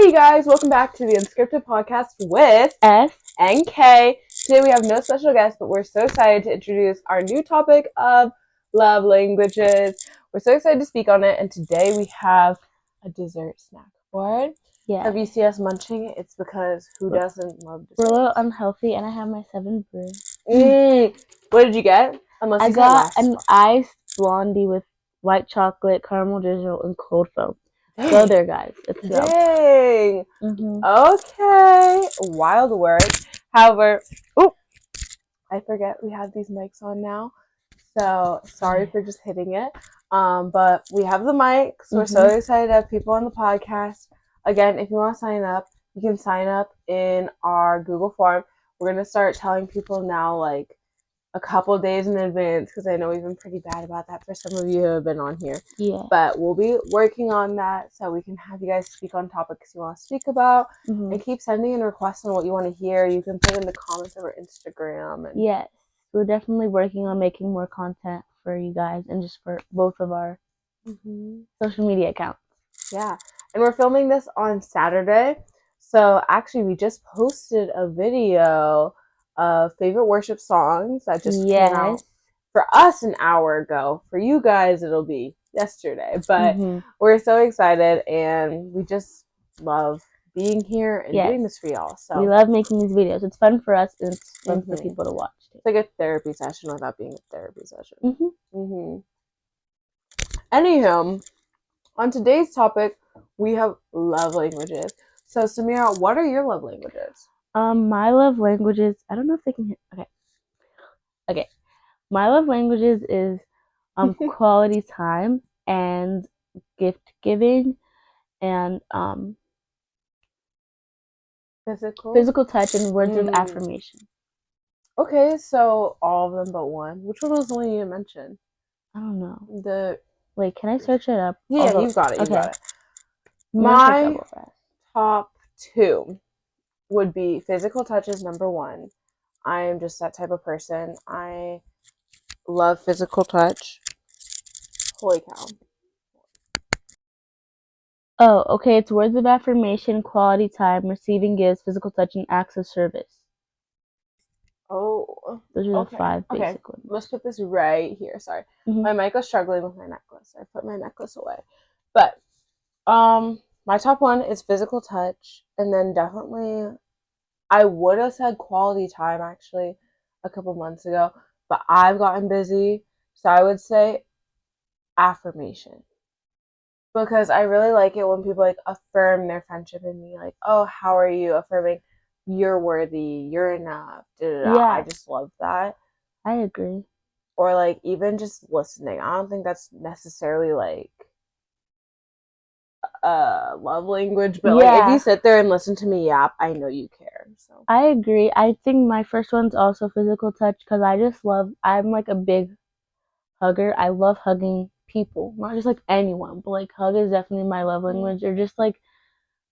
Hey guys, welcome back to the Unscripted Podcast with S. and K. Today we have no special guest, but we're so excited to introduce our new topic of love languages. We're so excited to speak on it, and today we have a dessert snack board. Yeah. If you see us munching, it's because who doesn't love We're a dessert? little unhealthy, and I have my 7 brew. What did you get? Unless I you said got last an one. iced blondie with white chocolate, caramel drizzle, and cold foam. Go there, guys. It's yum. Dang. Mm-hmm. Okay. Wild work. However, I forget we have these mics on now. So sorry for just hitting it. But we have the mics. We're so excited to have people on the podcast. Again, if you want to sign up, you can sign up in our Google form. We're going to start telling people now, like, a couple days in advance, because I know we've been pretty bad about that for some of you who have been on here. Yeah. But we'll be working on that so we can have you guys speak on topics you want to speak about, and keep sending in requests on what you want to hear. You can put in the comments of our Instagram. And yes, we're definitely working on making more content for you guys and just for both of our social media accounts. Yeah, and we're filming this on Saturday. So actually, we just posted a video of favorite worship songs that just came out for us an hour ago. For you guys, it'll be yesterday. But we're so excited, and we just love being here and doing this for y'all. So we love making these videos. It's fun for us, and it's fun for people to watch too. It's like a therapy session without being a therapy session. Anywho, on today's topic, we have love languages. So, Samira, what are your love languages? My love languages, I don't know if they can hear. Okay. My love languages is quality time and gift giving and physical touch and words of affirmation. Okay, so all of them but one. Which one was the one you mentioned? I don't know. Wait, can I search it up? Yeah, you've got it. Okay. My top two would be physical touch is number one. I am just that type of person. I love physical touch. Holy cow. Oh, okay. It's words of affirmation, quality time, receiving gifts, physical touch, and acts of service. Oh, those are the 5 basic ones. Let's put this right here. Sorry, my mic was struggling with my necklace. I put my necklace away. But my top one is physical touch, and then definitely I would have said quality time actually a couple months ago, but I've gotten busy, so I would say affirmation. Because I really like it when people like affirm their friendship in me, like, oh, how are you? Affirming you're worthy, you're enough. Yeah. I just love that. I agree. Or like even just listening. I don't think that's necessarily like love language, but like if you sit there and listen to me yap, I know you care. So I agree. I think my first one's also physical touch because I'm like a big hugger. I love hugging people, not just like anyone, but like hug is definitely my love language. Or just like,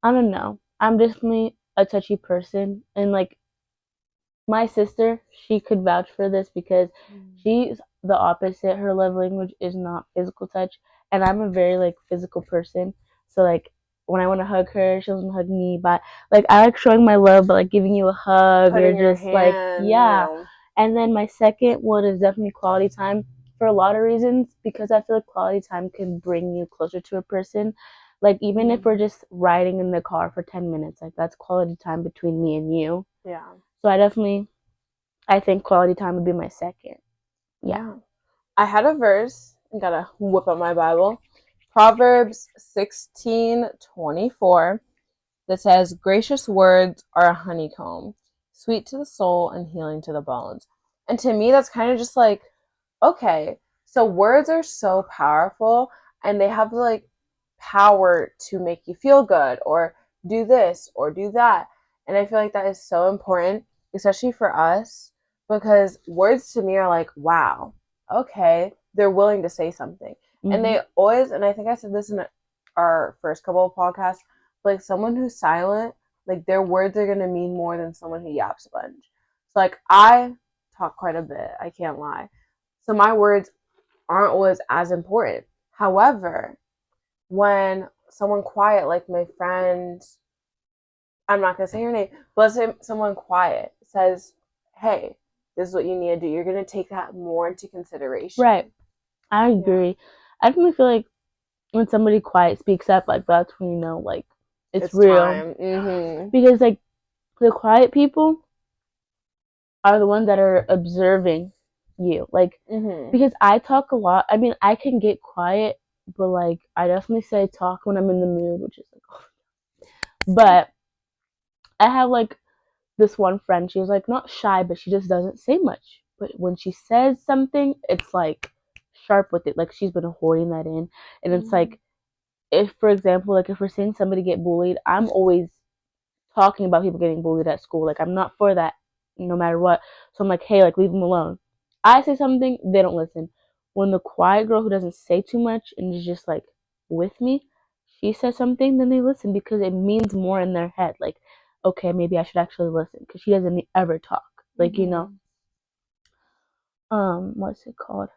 I don't know, I'm definitely a touchy person, and like my sister, she could vouch for this because she's the opposite. Her love language is not physical touch, and I'm a very like physical person. So like when I want to hug her, she doesn't hug me, but like I like showing my love, but like giving you a hug or just like And then my second one is definitely quality time for a lot of reasons, because I feel like quality time can bring you closer to a person. Like even if we're just riding in the car for 10 minutes, like that's quality time between me and you. Yeah. So I think quality time would be my second. Yeah. I had a verse, I gotta whip up my Bible. Proverbs 16:24 that says, gracious words are a honeycomb, sweet to the soul and healing to the bones. And to me, that's kind of just like, okay, so words are so powerful, and they have like power to make you feel good or do this or do that. And I feel like that is so important, especially for us, because words to me are like, wow, okay, they're willing to say something. And they always, and I think I said this in our first couple of podcasts, like someone who's silent, like their words are going to mean more than someone who yaps a bunch. So like I talk quite a bit, I can't lie. So my words aren't always as important. However, when someone quiet, like my friend I'm not gonna say your name, but let's say someone quiet says, "Hey, this is what you need to do." You're gonna take that more into consideration. Right. I Yeah, agree. I definitely feel like when somebody quiet speaks up, like that's when you know, like it's it's real. time. Mm-hmm. Because like the quiet people are the ones that are observing you. Like Mm-hmm. because I talk a lot. I mean, I can get quiet, but like I definitely say talk when I'm in the mood, which is like, but I have like this one friend. She was like not shy, but she just doesn't say much. But when she says something, it's like sharp with it. Like she's been holding that in, and it's like if, for example, like if we're seeing somebody get bullied, I'm always talking about people getting bullied at school. Like I'm not for that, no matter what. So I'm like, hey, like leave them alone. I say something, they don't listen. When the quiet girl who doesn't say too much and is just like with me, she says something, then they listen because it means more in their head. Like, okay, maybe I should actually listen because she doesn't ever talk. Like you know, Mm-hmm. what's it called?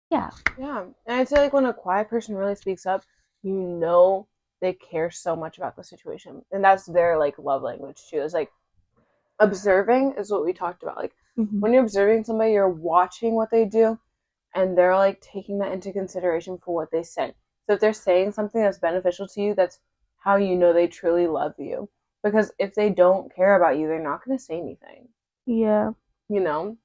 Yeah, Yeah, and I feel like when a quiet person really speaks up, you know they care so much about the situation, and that's their like love language too. It's like observing is what we talked about. Like hmm when you're observing somebody, you're watching what they do, and they're like taking that into consideration for what they say. So if they're saying something that's beneficial to you, that's how you know they truly love you. Because if they don't care about you, they're not going to say anything. yeah, You know,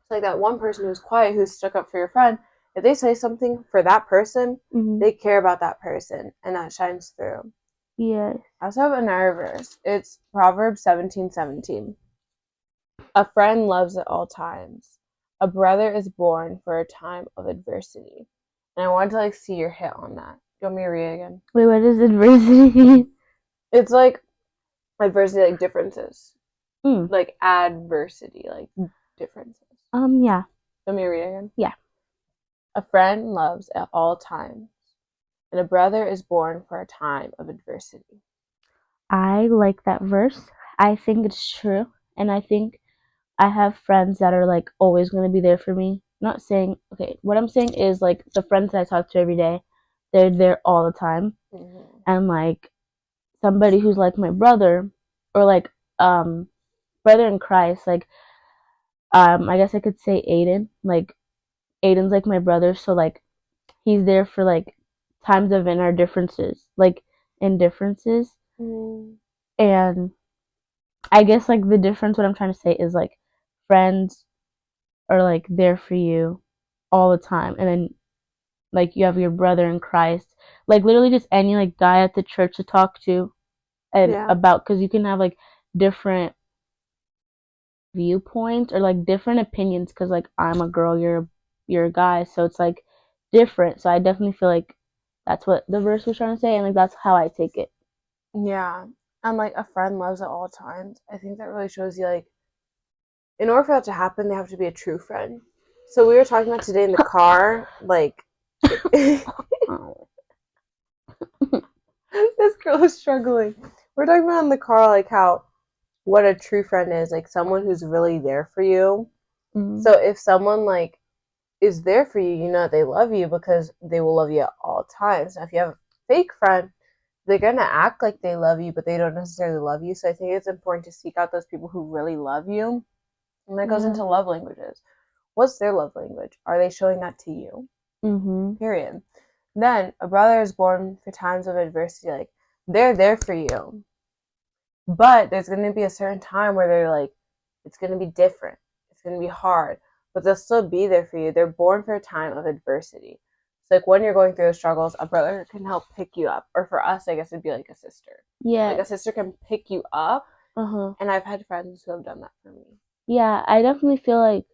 it's like that one person who's quiet, who's stuck up for your friend. If they say something for that person, hmm they care about that person, and that shines through. yeah. I also have another verse. It's Proverbs 17:17. A friend loves at all times. A brother is born for a time of adversity. And I wanted to like see your hit on that. Do you want me to read it again? Wait, what is adversity? It's like adversity, like differences, mm. like adversity, like differences. Yeah, Do you want me to read it again? yeah. A friend loves at all times, and a brother is born for a time of adversity. I like that verse. I think it's true, and I think I have friends that are like always going to be there for me. Not saying, okay, what I'm saying is like the friends that I talk to every day, they're there all the time. Mm-hmm. And like somebody who's like my brother or like um brother in Christ, like I guess I could say Aiden. Like Aiden's like my brother, so like he's there for like times of in our differences, like in differences. Mm. And I guess like the difference what I'm trying to say is like friends are like there for you all the time, and then like you have your brother in Christ, like literally just any like guy at the church to talk to and Yeah. about because you can have like different viewpoints or like different opinions because like I'm a girl, you're a guy, so it's like different. So I definitely feel like that's what the verse was trying to say, and like that's how I take it. Yeah. And like a friend loves at all times. I think that really shows you like in order for that to happen, they have to be a true friend. So we were talking about today in the car, like this Oh. girl is struggling. We're talking about in the car, like how what a true friend is, like someone who's really there for you. Mm. So if someone like is there for you, you know they love you because they will love you at all times. Now, if you have a fake friend, they're gonna act like they love you, but they don't necessarily love you. So I think it's important to seek out those people who really love you. And that goes Yeah. into love languages. What's their love language? Are they showing that to you? Mhm. Period. Then a brother is born for times of adversity. Like they're there for you, but there's going to be a certain time where they're like, it's going to be different. It's going to be hard, but they'll still be there for you. They're born for a time of adversity. So like when you're going through those struggles, a brother can help pick you up. Or for us, I guess it'd be like a sister. Like Yeah. a sister can pick you up. Uh huh. And I've had friends who have done that for me. Yeah, I definitely feel like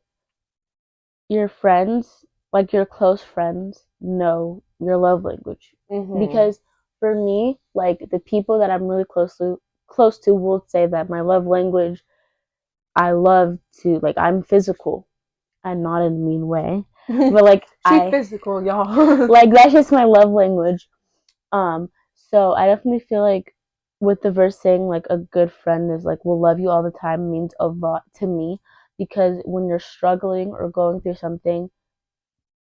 your friends, like your close friends, know your love language. Mm-hmm. Because for me, like the people that I'm really close to will say that my love language, I love to like I'm physical and not in a mean way. But like She I physical, y'all. like that's just my love language. Um so I definitely feel like with the verse saying like a good friend is like will love you all the time means a lot to me because when you're struggling or going through something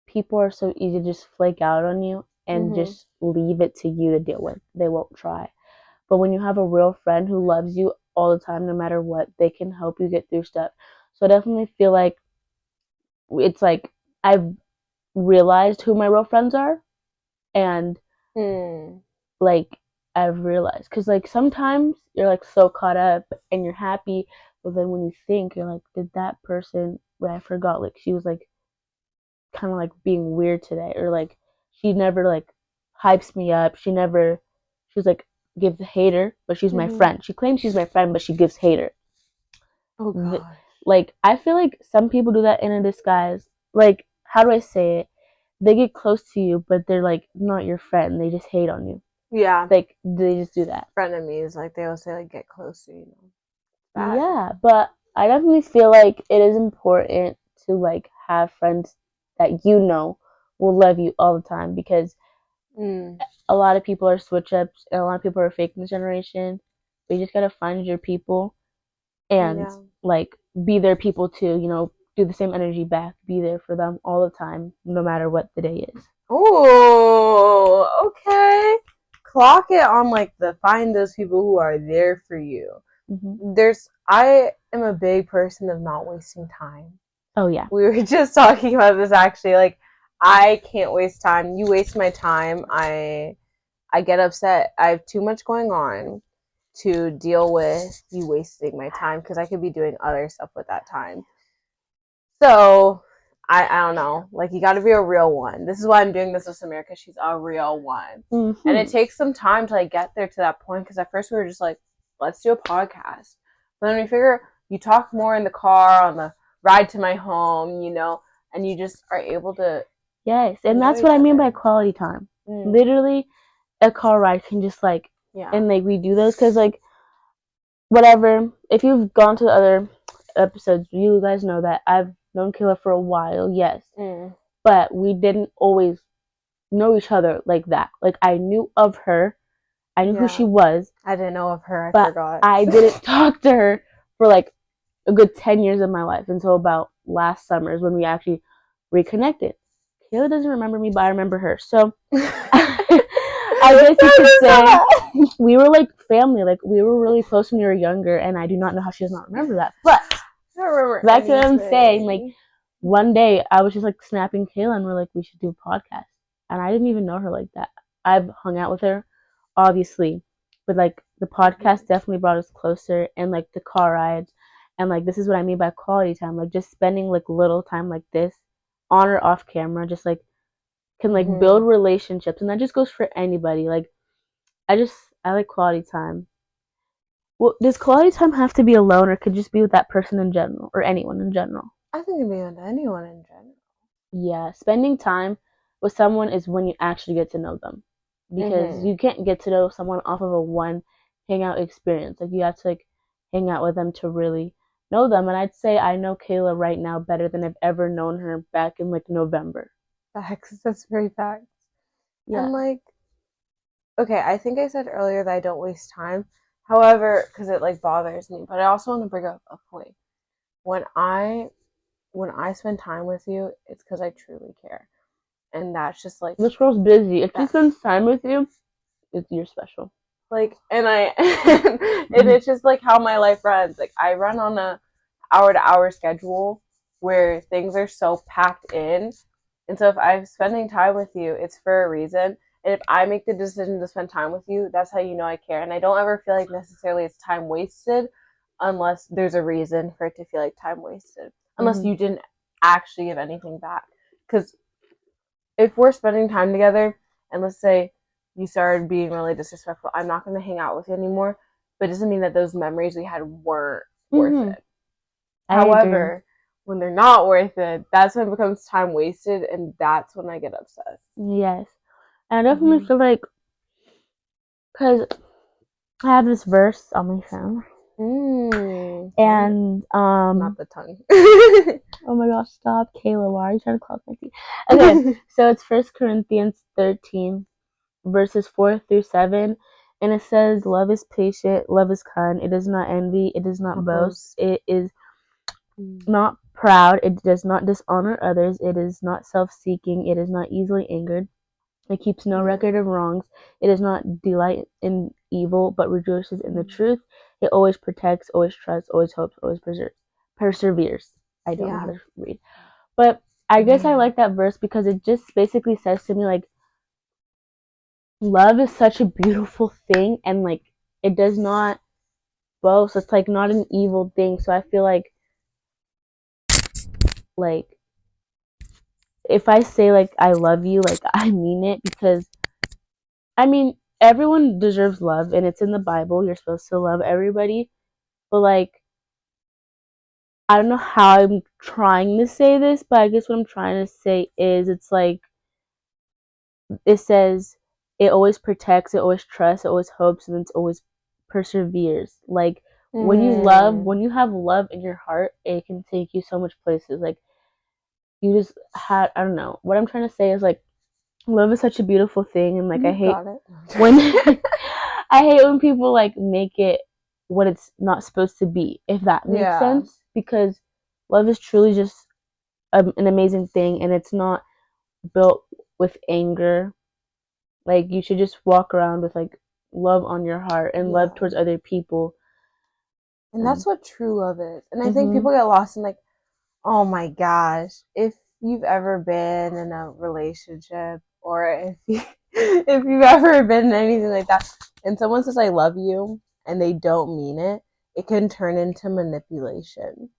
people are so easy to just flake out on you and Mm-hmm. just leave it to you to deal with. They won't try. But when you have a real friend who loves you all the time, no matter what, they can help you get through stuff. So I definitely feel like it's like I've realized who my real friends are, and Mm. like I've realized, because like sometimes you're like so caught up and you're happy, but then when you think, you're like, did that person, wait, I forgot, like she was like kind of like being weird today, or like she never like hypes me up, she's like gives hater, but she's my friend. She claims she's my friend, but she gives hater. Oh gosh. Like I feel like some people do that in a disguise. Like, how do I say it? They get close to you, but they're like not your friend. They just hate on you. Yeah. Like they just do that. Frenemies, like they will say, like get closer, you know. Bad. Yeah, but I definitely feel like it is important to like have friends that you know will love you all the time, because a lot of people are switch ups and a lot of people are fake in this generation. But you just gotta find your people and Yeah. like be their people too, you know, do the same energy back, be there for them all the time, no matter what the day is. Oh, okay. Clock it on like the find those people who are there for you. I am a big person of not wasting time. Oh yeah. We were just talking about this actually. Like I can't waste time. You waste my time. I get upset. I have too much going on to deal with you wasting my time because I could be doing other stuff with that time. So I don't know. Like you got to be a real one. This is why I'm doing this with Samira, because she's a real one, and it takes some time to like get there to that point. Because at first we were just like, let's do a podcast, but then we figure you talk more in the car on the ride to my home, you know, and you just are able to. Yes, and that's what I mean by quality time. Literally, a car ride can just like, and like we do those because like whatever. If you've gone to the other episodes, you guys know that I've known Kayla for a while, yes, but we didn't always know each other like that. Like I knew of her, I knew who she was. I didn't know of her. I forgot. I didn't talk to her for like a good 10 years of my life until about last summer's when we actually reconnected. Kayla doesn't remember me, but I remember her. So I guess you could say we were like family. Like we were really close when we were younger, and I do not know how she does not remember that. But back to what I'm saying, like one day I was just like snapping Kayla, and we're like, we should do a podcast. And I didn't even know her like that. I've hung out with her, obviously, but like the podcast definitely brought us closer, and like the car rides, and like this is what I mean by quality time. Like just spending like little time like this, on or off camera, just like can like build relationships, and that just goes for anybody. Like I like quality time. Well, does quality time have to be alone, or could it just be with that person in general, or anyone in general? I think it'd be with anyone in general. Yeah, spending time with someone is when you actually get to know them, because you can't get to know someone off of a one hangout experience. Like you have to like hang out with them to really know them. And I'd say I know Kayla right now better than I've ever known her back in like November. Facts. That's very facts. Yeah. And like, okay, I think I said earlier that I don't waste time. However, because it like bothers me, but I also want to bring up a point. When I spend time with you, it's because I truly care, and that's just like This girl's busy. If she spends time with you, you're special. Like, and and it's just like how my life runs. Like I run on a hour to hour schedule where things are so packed in, and so if I'm spending time with you, it's for a reason. And if I make the decision to spend time with you, that's how you know I care. And I don't ever feel like necessarily it's time wasted unless there's a reason for it to feel like time wasted. Unless you didn't actually give anything back. Because if we're spending time together, and let's say you started being really disrespectful, I'm not going to hang out with you anymore. But it doesn't mean that those memories we had weren't worth it. However, when they're not worth it, that's when it becomes time wasted, and that's when I get upset. Yes. And I definitely feel like, because I have this verse on my phone. And not the tongue. Oh my gosh, stop, Kayla, why are you trying to clock my teeth? Okay, so it's 1 Corinthians 13 verses 4-7, and it says, love is patient, love is kind, it does not envy, it does not boast, it is not proud, it does not dishonor others, it is not self-seeking, it is not easily angered, it keeps no record of wrongs, it does not delight in evil, but rejoices in the truth. It always protects, always trusts, always hopes, always perseveres. I don't know how to read. But I guess I like that verse because it just basically says to me, like, love is such a beautiful thing, and, like, it does not boast. It's, like, not an evil thing. So I feel like, if I say, like, I love you, like, I mean it, because, I mean, everyone deserves love, and it's in the Bible. You're supposed to love everybody. But, like, I don't know how I'm trying to say this, but I guess what I'm trying to say is, it's like, it says it always protects, it always trusts, it always hopes, and it always perseveres. Like, when you love, when you have love in your heart, it can take you so much places. Like, you just had, I don't know. What I'm trying to say is, like, love is such a beautiful thing, and, like, I hate when I hate when people, like, make it what it's not supposed to be, if that makes sense, because love is truly just an amazing thing, and it's not built with anger. Like, you should just walk around with, like, love on your heart and love towards other people. And that's what true love is. And I think people get lost in, like, oh my gosh, if you've ever been in a relationship, or if you've ever been in anything like that, and someone says I love you and they don't mean it, it can turn into manipulation.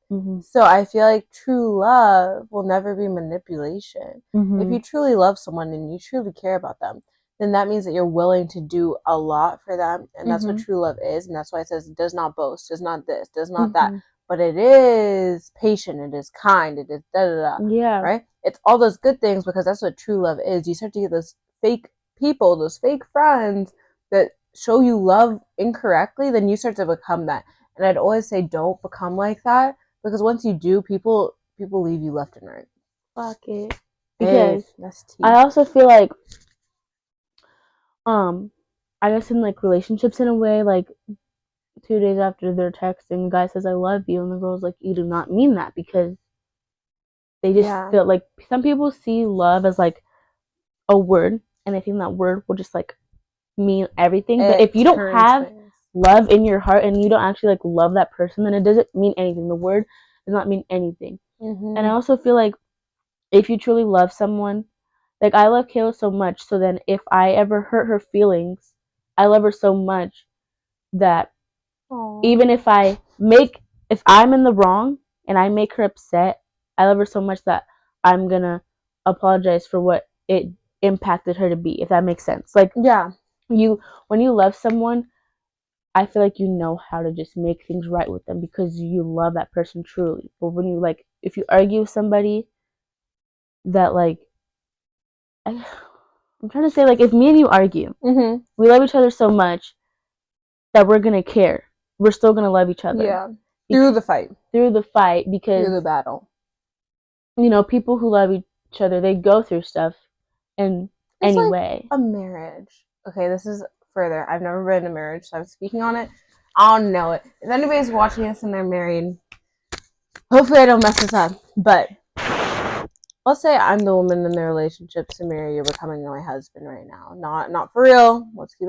So I feel like true love will never be manipulation. If you truly love someone and you truly care about them, then that means that you're willing to do a lot for them, and that's what true love is. And that's why it says it does not boast, does not this, does not that, but it is patient, it is kind, it is right? It's all those good things, because that's what true love is. You start to get those fake people, those fake friends that show you love incorrectly, then you start to become that. And I'd always say, don't become like that, because once you do, people leave you left and right. Fuck it. Because that's I also feel like, I guess in, like, relationships, in a way, like, 2 days after they're texting, the guy says I love you, and the girl's like, you do not mean that, because they just feel like, some people see love as, like, a word, and they think that word will just, like, mean everything. But if you don't have love in your heart, and you don't actually, like, love that person, then it doesn't mean anything. The word does not mean anything. And I also feel like, if you truly love someone, like, I love Kayla so much, so then if I ever hurt her feelings, I love her so much that even if I'm in the wrong and I make her upset, I love her so much that I'm gonna apologize for what it impacted her to be, if that makes sense. Like, when you love someone, I feel like you know how to just make things right with them, because you love that person truly. But when you, like, if you argue with somebody, that, like, I'm trying to say, like, if me and you argue, we love each other so much that we're gonna care. We're still gonna love each other. Through the fight. Because through the battle. You know, people who love each other, they go through stuff in it's any way. Like a marriage. Okay, this is further. I've never been in a marriage, so I'm speaking on it. I don't know it. If anybody's watching this and they're married, hopefully I don't mess this up. But let's say I'm the woman in the relationship, Samira, you're becoming my husband right now. Not for real. Let's keep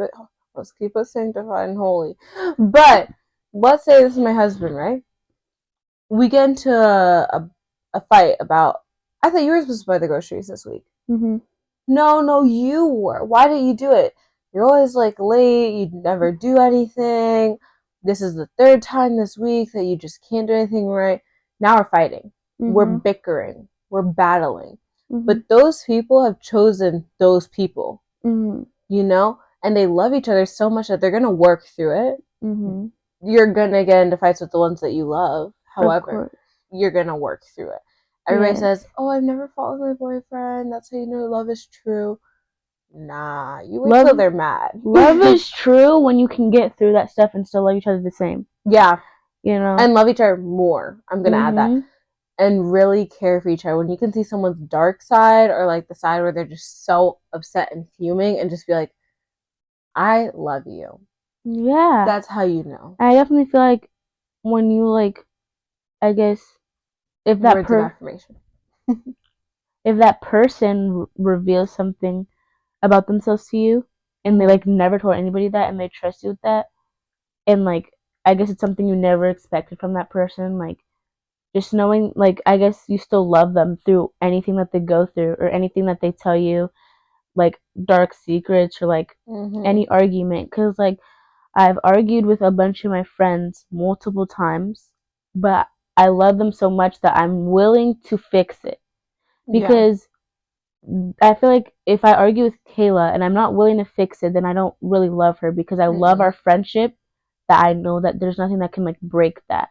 it sanctified and holy. But let's say this is my husband, right? We get into a fight about, I thought you were supposed to buy the groceries this week. No, you were. Why didn't you do it? You're always, like, late. You never do anything. This is the third time this week that you just can't do anything right. Now we're fighting. We're bickering. We're battling. But those people have chosen those people, you know? And they love each other so much that they're going to work through it. You're going to get into fights with the ones that you love. However, you're going to work through it. Everybody says, oh, I've never fought with my boyfriend. That's how you know love is true. Nah, you wait till they're mad. Love is true when you can get through that stuff and still love each other the same. Yeah. You know? And love each other more. I'm going to add that. And really care for each other. When you can see someone's dark side, or, like, the side where they're just so upset and fuming, and just be like, I love you. Yeah. That's how you know. I definitely feel like when you, like, I guess, if that if that person reveals something about themselves to you, and they like never told anybody that, and they trust you with that, and like I guess it's something you never expected from that person, like just knowing, like I guess you still love them through anything that they go through or anything that they tell you, like dark secrets or like any argument, because like I've argued with a bunch of my friends multiple times, but I love them so much that I'm willing to fix it, Yeah. because I feel like if I argue with Kayla and I'm not willing to fix it, then I don't really love her, because I love our friendship, that I know that there's nothing that can like break that,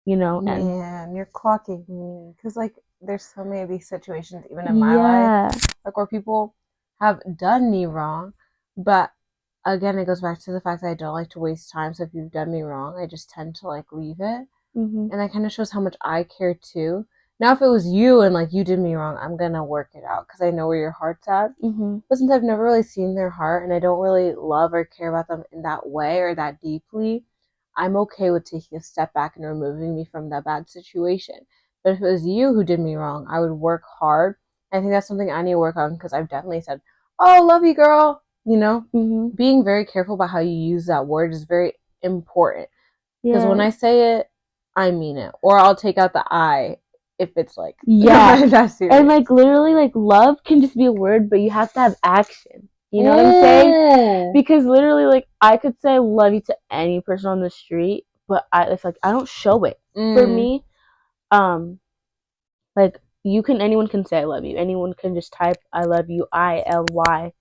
you know? And Man, you're clocking me. Because, like, there's so many of these situations, even in my life, yeah. like, where people have done me wrong. But again, it goes back to the fact that I don't like to waste time. So if you've done me wrong, I just tend to, like, leave it. Mhm. And that kind of shows how much I care, too. Now, if it was you and, like, you did me wrong, I'm going to work it out because I know where your heart's at. Mhm. But since I've never really seen their heart and I don't really love or care about them in that way or that deeply, I'm okay with taking a step back and removing me from that bad situation. But if it was you who did me wrong, I would work hard. I think that's something I need to work on because I've definitely said, "Oh, love you, girl." You know, Mhm. being very careful about how you use that word is very important because when Yeah. I say it, I mean it, or I'll take out the I if it's like Yeah. that serious. And like literally, like love can just be a word, but you have to have action. You know what I'm saying? Because literally, like I could say I love you to any person on the street, but it's like I don't show it. For me, um, like anyone can say I love you. Anyone can just type I love you, ILY.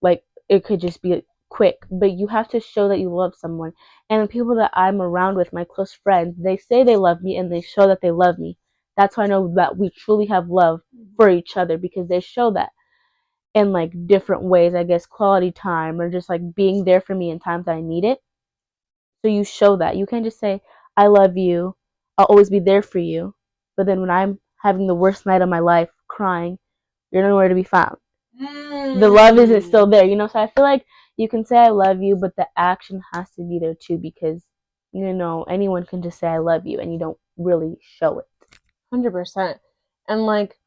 Like it could just be quick, but you have to show that you love someone. And the people that I'm around with, my close friends, they say they love me and they show that they love me. That's how I know that we truly have love for each other, because they show that in like different ways, I guess quality time or just like being there for me in times that I need it. So you show that. You can't just say, I love you, I'll always be there for you. But then when I'm having the worst night of my life, crying, you're nowhere to be found. The love isn't still there, you know? So I feel like you can say I love you, but the action has to be there too, because, you know, anyone can just say I love you and you don't really show it. 100%. And like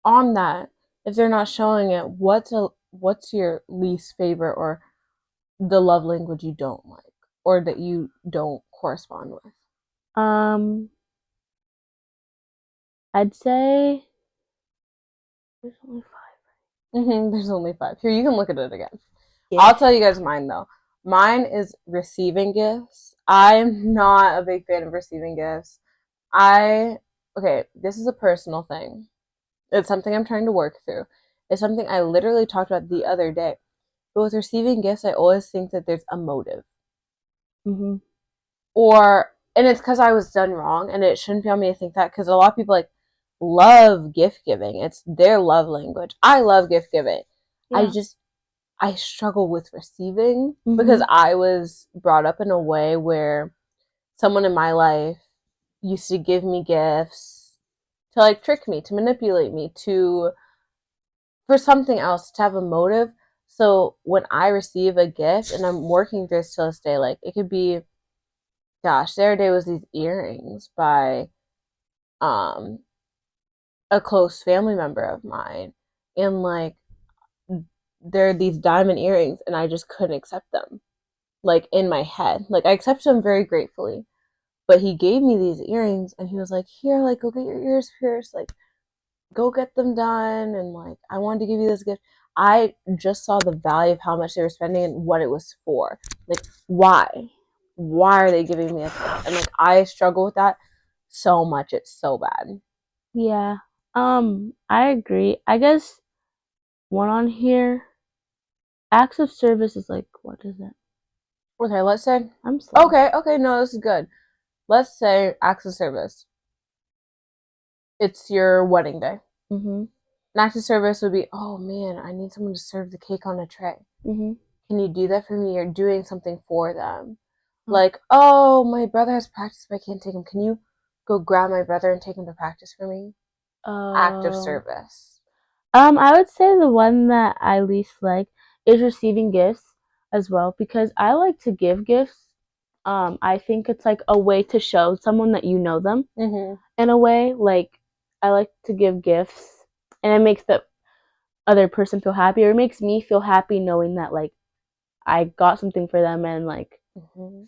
on that, if they're not showing it, what's your least favorite or the love language you don't like or that you don't correspond with? Um, I'd say there's only 5. There's only five. Here, you can look at it again. Yeah. I'll tell you guys mine though. Mine is receiving gifts. I'm not a big fan of receiving gifts. I okay, this is a personal thing. It's something I'm trying to work through. It's something I literally talked about the other day. But with receiving gifts, I always think that there's a motive. Mhm. Or, and it's because I was done wrong, and it shouldn't be on me to think that because a lot of people like love gift giving. It's their love language. I love gift giving. I Yeah. just, I struggle with receiving because Mhm. I was brought up in a way where someone in my life used to give me gifts to like trick me, to manipulate me, to for something else, to have a motive. So when I receive a gift, and I'm working through this till this day, like it could be, gosh, the other day was these earrings by um a close family member of mine, and like they're these diamond earrings, and I just couldn't accept them. Like in my head, like I accepted them very gratefully, but he gave me these earrings, and he was like, "Here, like go get your ears pierced, like go get them done," and like I wanted to give you this gift. I just saw the value of how much they were spending and what it was for. Like, why are they giving me a gift? And like I struggle with that so much. It's so bad. Yeah. I agree. I guess one on here, acts of service is like, what is that? Okay, let's say, I'm slow. okay, no, this is good. Let's say acts of service. It's your wedding day. Mhm. An act of service would be, oh man, I need someone to serve the cake on a tray. Mhm. Can you do that for me? You're doing something for them. Oh. Like, oh, my brother has practice, but I can't take him. Can you go grab my brother and take him to practice for me? Act of Um. service. I would say the one that I least like is receiving gifts as well, because I like to give gifts. I think it's like a way to show someone that you know them Mm-hmm. in a way. Like I like to give gifts, and it makes the other person feel happy, or it makes me feel happy knowing that like I got something for them, and like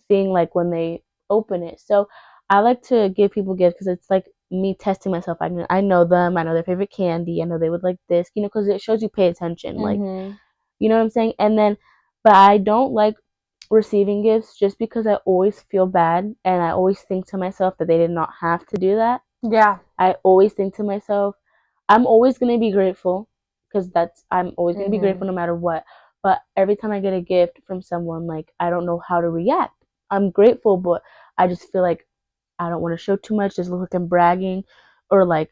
seeing like when they open it. So I like to give people gifts because it's like me testing myself. I know them. I know their favorite candy. I know they would like this. You know, because it shows you pay attention. Like, you know what I'm saying? And then, but I don't like receiving gifts just because I always feel bad, and I always think to myself that they did not have to do that. Yeah. I always think to myself, I'm always gonna be grateful because I'm always gonna be grateful no matter what. But every time I get a gift from someone, like I don't know how to react. I'm grateful, but I just feel like I don't want to show too much, just look like I'm bragging, or like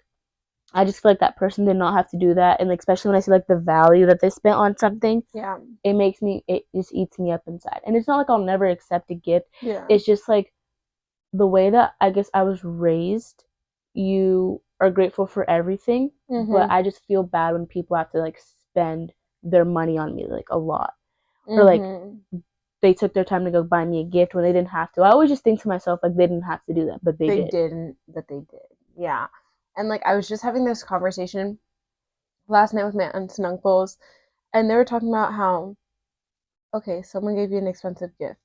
I just feel like that person did not have to do that. And like, especially when I see like the value that they spent on something, Yeah. it just eats me up inside. And it's not like I'll never accept a gift. Yeah. It's just like the way that I guess I was raised, you are grateful for everything, but I just feel bad when people have to like spend their money on me like a lot. Or like they took their time to go buy me a gift when they didn't have to. I always just think to myself like they didn't have to do that, but they did. Didn't, but they did. Yeah. And like I was just having this conversation last night with my aunts and uncles, and they were talking about how, okay, someone gave you an expensive gift.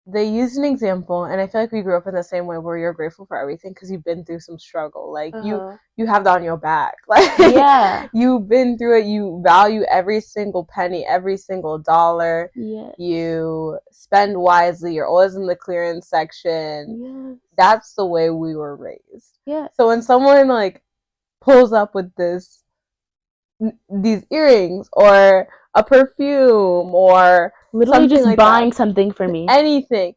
They used an example, and I feel like we grew up in the same way where you're grateful for everything because you've been through some struggle. Like you have that on your back. Like Yeah. you've been through it. You value every single penny, every single dollar. Yes. You spend wisely. You're always in the clearance section. Yes. That's the way we were raised. Yeah. So when someone like pulls up with these earrings or a perfume or literally just like buying something for me, anything,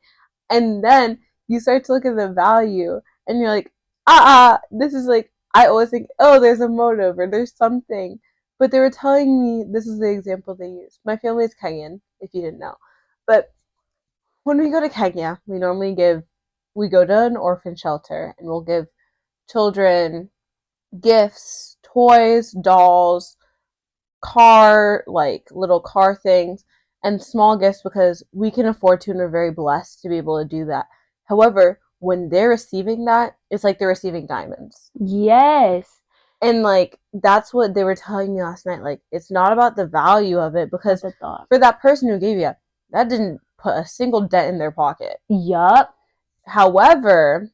and then you start to look at the value and you're like, this is like, I always think, oh, there's a motive or there's something, but they were telling me, this is the example they used. My family is Kenyan, if you didn't know, but when we go to Kenya, we go to an orphan shelter and we'll give children gifts, toys, dolls, like little car things, and small gifts because we can afford to and are very blessed to be able to do that. However, when they're receiving that, it's like they're receiving diamonds. Yes. And like that's what they were telling me last night. Like it's not about the value of it because for that person who gave you that didn't put a single dent in their pocket. Yup. However,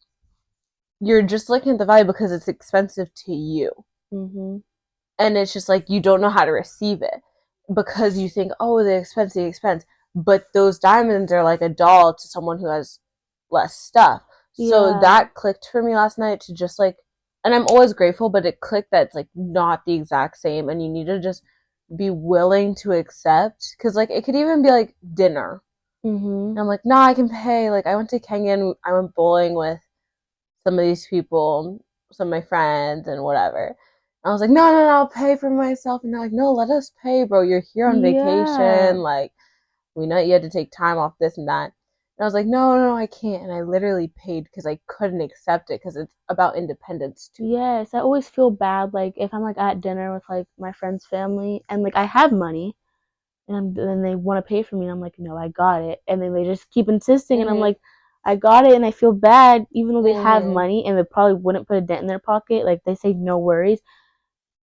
you're just looking at the value because it's expensive to you. And it's just like you don't know how to receive it because you think, oh, the expense. But those diamonds are like a doll to someone who has less stuff. So that clicked for me last night to just like, and I'm always grateful, but it clicked that it's like not the exact same, and you need to just be willing to accept, because like it could even be like dinner. And I'm like, no, I can pay. Like I went to Kenya and I went bowling with some of these people, some of my friends and whatever. I was like, no, I'll pay for myself. And they're like, no, let us pay, bro. You're here on vacation. Like, we know you had to take time off, this and that. And I was like, no, I can't. And I literally paid because I couldn't accept it because it's about independence too. Yes, I always feel bad, like, if I'm, like, at dinner with, like, my friend's family and, like, I have money and then they want to pay for me and I'm like, no, I got it. And then they just keep insisting and I'm like, I got it, and I feel bad even though they have money and they probably wouldn't put a dent in their pocket. Like, they say no worries.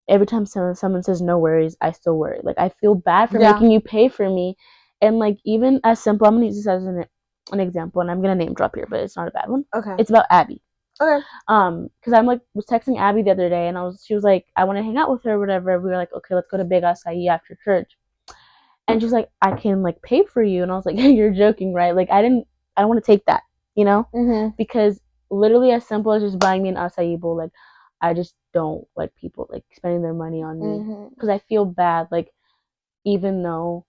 Every time someone says no worries, I still worry. Like, I feel bad for making you pay for me. And, like, even as simple, I'm going to use this as an example, and I'm going to name drop here, but it's not a bad one. Okay. It's about Abby. Okay. Because I'm, like, was texting Abby the other day, and she was like, I want to hang out with her or whatever. We were like, okay, let's go to Big Acai after church. And she's like, I can, like, pay for you. And I was like, you're joking, right? Like, I don't want to take that, you know? Because literally as simple as just buying me an acai bowl, like, I just don't like people, like, spending their money on me. Because I feel bad, like, even though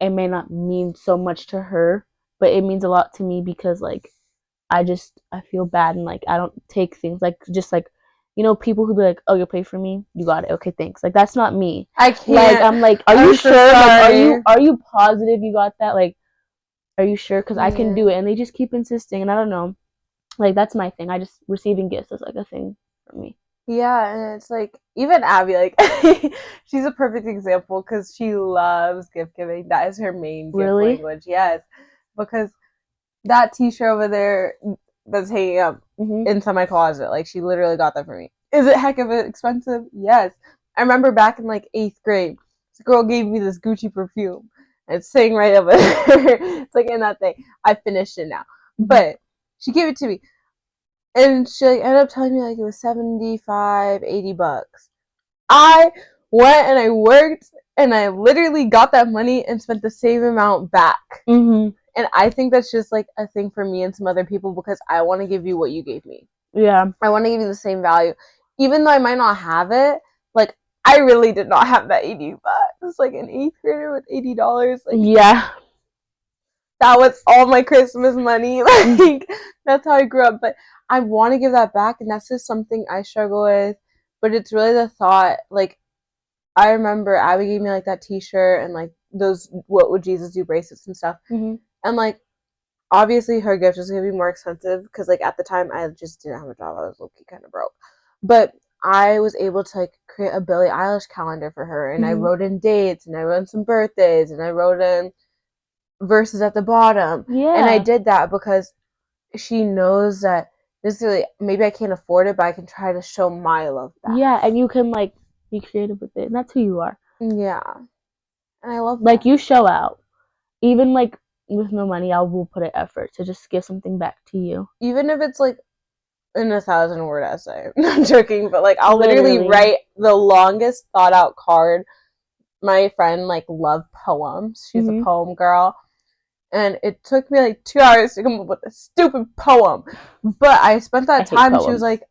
it may not mean so much to her, but it means a lot to me because, like, I feel bad, and, like, I don't take things, like, just, like, you know, people who be like, oh, you'll pay for me? You got it. Okay, thanks. Like, that's not me. I can't. Like, I'm like, are you sure? Like, are you positive you got that? Like, are you sure? Because I can do it. And they just keep insisting, and I don't know. Like, that's my thing. Receiving gifts is, like, a thing for me. Yeah, and it's like, even Abby, like, she's a perfect example because she loves gift giving. That is her main gift language. Yes, because that t-shirt over there that's hanging up inside my closet, like, she literally got that for me. Is it heck of it expensive? Yes, I remember back in like 8th grade, this girl gave me this Gucci perfume. It's sitting right over there. It's like in that thing. I finished it now. But she gave it to me. And she like ended up telling me like it was 75, $80. I went and I worked and I literally got that money and spent the same amount back. Mm-hmm. And I think that's just like a thing for me and some other people because I want to give you what you gave me. Yeah. I want to give you the same value. Even though I might not have it, like I really did not have that $80. Like an 8th grader with $80. Like, yeah. that was all my Christmas money. Like that's how I grew up. But I want to give that back, and that's just something I struggle with. But it's really the thought. Like I remember Abby gave me like that T-shirt and like those "What Would Jesus Do" bracelets and stuff. Mm-hmm. And like obviously her gift was gonna be more expensive because like at the time I just didn't have a job. I was low-key kind of broke. But I was able to like create a Billie Eilish calendar for her, and I wrote in dates, and I wrote in some birthdays, and I wrote in verses at the bottom. Yeah. And I did that because she knows that this really maybe I can't afford it, but I can try to show my love back. Yeah, and you can like be creative with it. And that's who you are. Yeah. And I love like that. you show out. Even like with no money, I will put an effort to just give something back to you. Even if it's like in 1,000-word essay. I'm not joking, but like I'll literally write the longest thought out card. My friend like loved poems. She's a poem girl. And it took me like 2 hours to come up with a stupid poem. But I spent that time and she was like,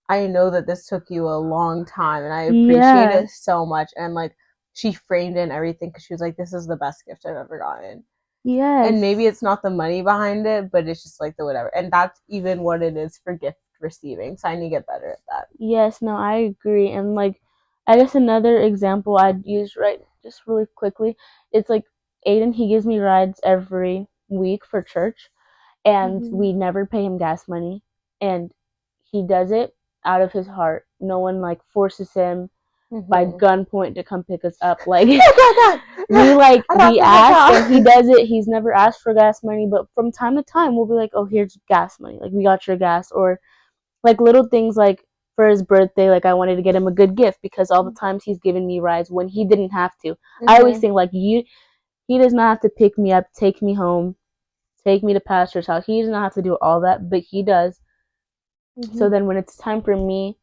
I know that this took you a long time and I appreciate it so much. And like she framed it and everything because she was like, this is the best gift I've ever gotten. Yes. And maybe it's not the money behind it, but it's just like the whatever. And that's even what it is for gift receiving. So I need to get better at that. Yes, no, I agree. And like, I guess another example I'd use right just really quickly, it's like Aiden, he gives me rides every week for church, and we never pay him gas money, and he does it out of his heart. No one like forces him by gunpoint to come pick us up. Like we ask and he does it. He's never asked for gas money, but from time to time we'll be like, oh, here's gas money, like we got your gas. Or like little things like for his birthday, like I wanted to get him a good gift because all the times he's given me rides when he didn't have to. I always think like he does not have to pick me up, take me home, take me to pastor's house. He does not have to do all that, but he does. So then when it's time for me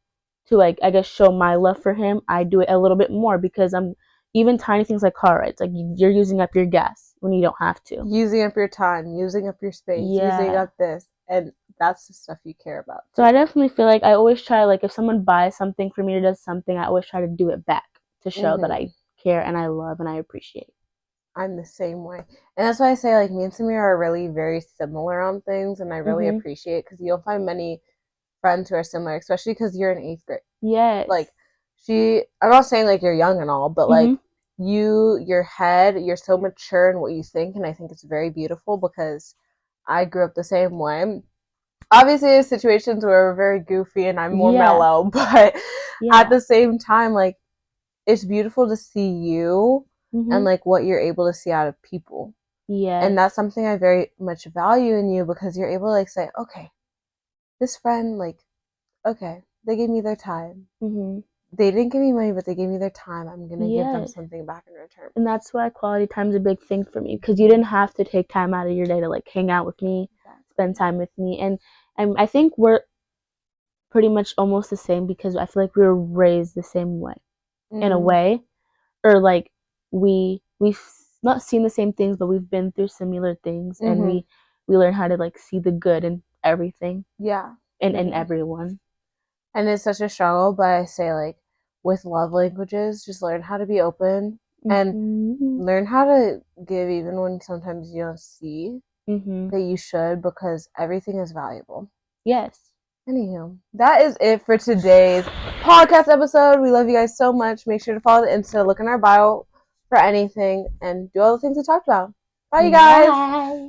to like, I guess, show my love for him, I do it a little bit more because I'm even tiny things like car rides. Like you're using up your gas when you don't have to. Using up your time, using up your space, using up this. And that's the stuff you care about. So I definitely feel like I always try, like if someone buys something for me or does something, I always try to do it back to show that I care and I love and I appreciate. I'm the same way. And that's why I say like me and Samir are really very similar on things, and I really appreciate it because you'll find many friends who are similar, especially because you're in 8th grade. Yes. Like I'm not saying like you're young and all, but like your head, you're so mature in what you think, and I think it's very beautiful because I grew up the same way. Obviously, there's situations where we're very goofy and I'm more mellow, but at the same time, like it's beautiful to see you and like what you're able to see out of people. Yeah. And that's something I very much value in you because you're able to like say, okay, this friend, like, okay, they gave me their time. They didn't give me money, but they gave me their time. I'm going to give them something back in return. And that's why quality time is a big thing for me because you didn't have to take time out of your day to like hang out with me, spend time with me. And I think we're pretty much almost the same because I feel like we were raised the same way in a way, or like we've not seen the same things, but we've been through similar things, and we learn how to like see the good in everything. Yeah. And in everyone. And it's such a struggle, but I say like with love languages, just learn how to be open and learn how to give even when sometimes you don't see that you should, because everything is valuable. Yes. Anywho, that is it for today's podcast episode. We love you guys so much. Make sure to follow the Insta, look in our bio for anything, and do all the things we talked about. Bye, you guys. Bye.